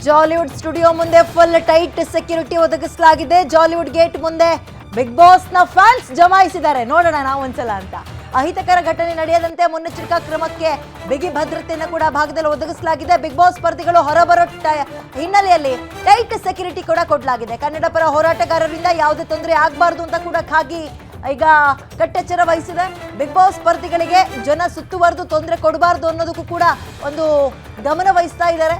Jollywood studio ಮುಂದೆ full tight security ಒದಗಿಸಲಾಗಿದೆ. Jollywood gate ಮುಂದೆ ಬಿಗ್ ಬಾಸ್ ನ ಫ್ಯಾನ್ಸ್ ಜಮಾಯಿಸಿದ್ದಾರೆ. ನೋಡೋಣ ನಾವು ಒಂದ್ಸಲ ಅಂತ. ಅಹಿತಕರ ಘಟನೆ ನಡೆಯದಂತೆ ಮುನ್ನೆಚ್ಚರಿಕಾ ಕ್ರಮಕ್ಕೆ ಬಿಗಿ ಭದ್ರತೆಯನ್ನು ಕೂಡ ಭಾಗದಲ್ಲಿ ಒದಗಿಸಲಾಗಿದೆ. ಬಿಗ್ ಬಾಸ್ ಸ್ಪರ್ಧಿಗಳು ಹೊರಬರೋ ಹಿನ್ನೆಲೆಯಲ್ಲಿ ಟೈಟ್ ಸೆಕ್ಯೂರಿಟಿ ಕೂಡ ಕೊಡಲಾಗಿದೆ. ಕನ್ನಡ ಪರ ಹೋರಾಟಗಾರರಿಂದ ಯಾವುದೇ ತೊಂದರೆ ಆಗಬಾರ್ದು ಅಂತ ಕೂಡ ಖಾಗಿ ಈಗ ಕಟ್ಟೆಚ್ಚರ ವಹಿಸಿದೆ. ಬಿಗ್ ಬಾಸ್ ಸ್ಪರ್ಧಿಗಳಿಗೆ ಜನ ಸುತ್ತುವರೆದು ತೊಂದರೆ ಕೊಡಬಾರ್ದು ಅನ್ನೋದಕ್ಕೂ ಕೂಡ ಒಂದು ಗಮನ ವಹಿಸ್ತಾ ಇದ್ದಾರೆ.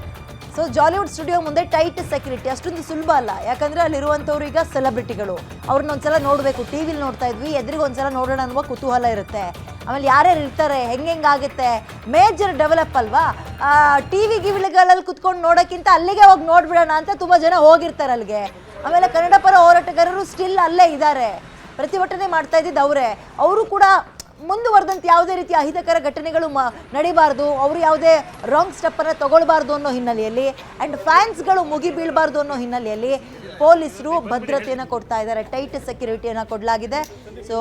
ಸೊ ಜಾಲಿವುಡ್ ಸ್ಟುಡಿಯೋ ಮುಂದೆ ಟೈಟ್ ಸೆಕ್ಯೂರಿಟಿ ಅಷ್ಟೊಂದು ಸುಲಭ ಅಲ್ಲ, ಯಾಕಂದ್ರೆ ಅಲ್ಲಿರುವಂಥವ್ರು ಈಗ ಸೆಲೆಬ್ರಿಟಿಗಳು. ಅವ್ರನ್ನ ಒಂದ್ಸಲ ನೋಡಬೇಕು, ಟಿವಿಲಿ ನೋಡ್ತಾ ಇದ್ವಿ, ಎದುರಿಗೆ ಒಂದ್ಸಲ ನೋಡೋಣ ಅನ್ನುವ ಕುತೂಹಲ ಇರುತ್ತೆ. ಆಮೇಲೆ ಯಾರ್ಯಾರು ಇರ್ತಾರೆ, ಹೆಂಗಾಗುತ್ತೆ, ಮೇಜರ್ ಡೆವಲಪ್ ಅಲ್ವಾ. ಟಿವಿ ಗಿವಿಗಳಲ್ಲಿ ಕುತ್ಕೊಂಡು ನೋಡೋಕ್ಕಿಂತ ಅಲ್ಲಿಗೆ ಹೋಗಿ ನೋಡ್ಬಿಡೋಣ ಅಂತ ತುಂಬ ಜನ ಹೋಗಿರ್ತಾರೆ ಅಲ್ಲಿಗೆ. ಆಮೇಲೆ ಕನ್ನಡ ಪರ ಹೋರಾಟಗಾರರು ಸ್ಟಿಲ್ ಅಲ್ಲೇ ಇದ್ದಾರೆ, ಪ್ರತಿಭಟನೆ ಮಾಡ್ತಾ ಇದ್ದಿದ್ದು ಅವರೇ. ಅವರು ಕೂಡ ಮುಂದುವರೆದಂತೆ ಯಾವುದೇ ರೀತಿಯ ಅಹಿತಕರ ಘಟನೆಗಳು ನಡೀಬಾರ್ದು, ಅವರು ಯಾವುದೇ ರಾಂಗ್ ಸ್ಟೆಪ್ಪನ್ನು ತಗೊಳ್ಬಾರ್ದು ಅನ್ನೋ ಹಿನ್ನೆಲೆಯಲ್ಲಿ ಆ್ಯಂಡ್ ಫ್ಯಾನ್ಸ್ಗಳು ಮುಗಿ ಬೀಳಬಾರ್ದು ಅನ್ನೋ ಹಿನ್ನೆಲೆಯಲ್ಲಿ ಪೊಲೀಸರು ಭದ್ರತೆಯನ್ನು ಕೊಡ್ತಾ ಇದ್ದಾರೆ, ಟೈಟ್ ಸೆಕ್ಯೂರಿಟಿಯನ್ನು ಕೊಡಲಾಗಿದೆ. ಸೊ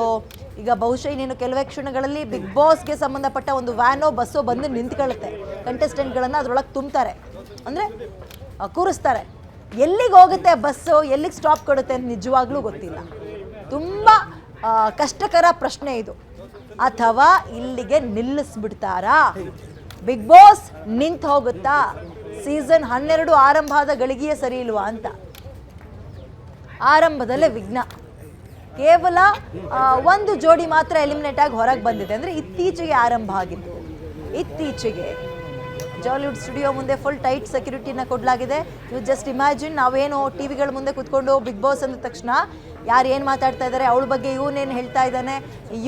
ಈಗ ಬಹುಶಃ ಇನ್ನೇನು ಕೆಲವೇ ಕ್ಷಣಗಳಲ್ಲಿ ಬಿಗ್ ಬಾಸ್ಗೆ ಸಂಬಂಧಪಟ್ಟ ಒಂದು ವ್ಯಾನೋ ಬಸ್ಸೋ ಬಂದು ನಿಂತ್ಕೊಳ್ಳುತ್ತೆ. ಕಂಟೆಸ್ಟೆಂಟ್ಗಳನ್ನು ಅದರೊಳಗೆ ತುಂಬ್ತಾರೆ, ಅಂದರೆ ಕೂರಿಸ್ತಾರೆ. ಎಲ್ಲಿಗೆ ಹೋಗುತ್ತೆ ಬಸ್ಸು, ಎಲ್ಲಿಗೆ ಸ್ಟಾಪ್ ಕೊಡುತ್ತೆ ಅಂತ ನಿಜವಾಗ್ಲೂ ಗೊತ್ತಿಲ್ಲ. ತುಂಬ ಕಷ್ಟಕರ ಪ್ರಶ್ನೆ ಇದು. ಅಥವಾ ಇಲ್ಲಿಗೆ ನಿಲ್ಲಿಸ್ಬಿಡ್ತಾರಾ? ಬಿಗ್ ಬಾಸ್ ನಿಂತು ಹೋಗುತ್ತಾ? ಸೀಸನ್ 12 ಆರಂಭ ಆದ ಗಳಿಗೆಯೇ ಸರಿ ಇಲ್ವಾ ಅಂತ ಆರಂಭದಲ್ಲೇ ವಿಘ್ನ. ಕೇವಲ ಒಂದು ಜೋಡಿ ಮಾತ್ರ ಎಲಿಮಿನೇಟ್ ಆಗಿ ಹೊರಗೆ ಬಂದಿದೆ. ಅಂದರೆ ಇತ್ತೀಚೆಗೆ ಆರಂಭ ಆಗಿತ್ತು. ಇತ್ತೀಚೆಗೆ ಜಾಲಿವುಡ್ ಸ್ಟುಡಿಯೋ ಮುಂದೆ ಫುಲ್ ಟೈಟ್ ಸೆಕ್ಯೂರಿಟಿನ ಕೊಡಲಾಗಿದೆ. ನೀವು ಜಸ್ಟ್ ಇಮ್ಯಾಜಿನ್, ನಾವೇನು ಟಿವಿಗಳ ಮುಂದೆ ಕೂತ್ಕೊಂಡು ಬಿಗ್ ಬಾಸ್ ಅಂದ ತಕ್ಷಣ ಯಾರು ಏನು ಮಾತಾಡ್ತಾ ಇದ್ದಾರೆ, ಅವಳ ಬಗ್ಗೆ ಇವನೇನು ಹೇಳ್ತಾ ಇದ್ದಾನೆ,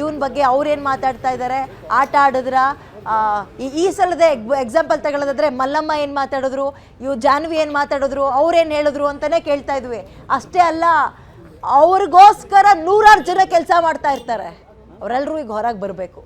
ಇವನ ಬಗ್ಗೆ ಅವ್ರೇನು ಮಾತಾಡ್ತಾ ಇದ್ದಾರೆ, ಆಟ ಆಡಿದ್ರ, ಈ ಸಲದ ಎಕ್ಸಾಂಪಲ್ ತಗೊಳ್ಳೋದಾದ್ರೆ ಮಲ್ಲಮ್ಮ ಏನು ಮಾತಾಡಿದ್ರು, ಜಾನ್ವಿ ಏನು ಮಾತಾಡಿದ್ರು, ಅವ್ರೇನು ಹೇಳಿದ್ರು ಅಂತಲೇ ಕೇಳ್ತಾ ಇದ್ವಿ. ಅಷ್ಟೇ ಅಲ್ಲ, ಅವ್ರಿಗೋಸ್ಕರ 100 ಜನ ಕೆಲಸ ಮಾಡ್ತಾ ಇರ್ತಾರೆ. ಅವರೆಲ್ಲರೂ ಈಗ ಹೊರಗೆ ಬರಬೇಕು.